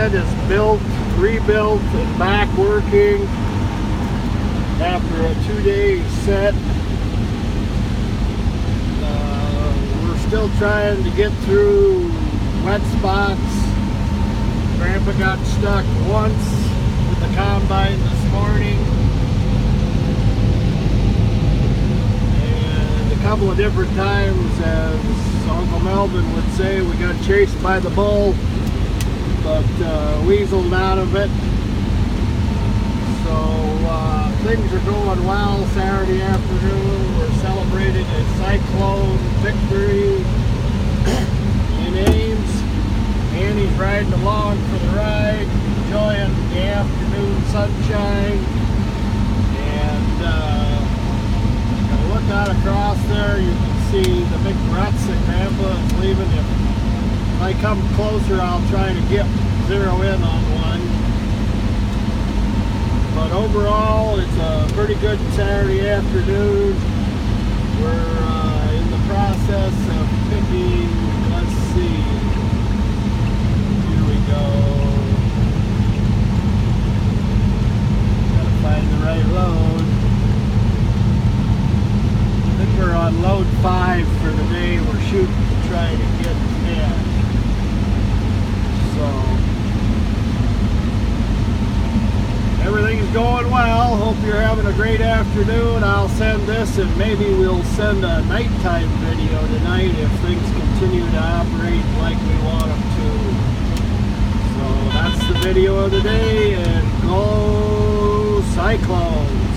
shed is built, rebuilt, and back working after a 2-day set. We're still trying to get through wet spots. Grandpa got stuck once with the combine this morning, and a couple of different times, as Uncle Melvin would say, we got chased by the bull, but weaseled out of it. So things are going well. Saturday afternoon, we're celebrating a cyclone victory in Ames. Annie's riding along for the ride, enjoying the afternoon sunshine. And if I look out across there, you can see the big ruts that Grandpa is leaving. If I come closer, I'll try to zero in on one. But overall, it's a pretty good Saturday afternoon. We're in the process of picking, let's see, here we go. Gotta find the right load. I think we're on load 5 for the day. We're shooting to try to get 10. So everything's going well. Hope you're having a great afternoon. I'll send this, and maybe we'll send a nighttime video tonight if things continue to operate like we want them to. So that's the video of the day, and go Cyclone!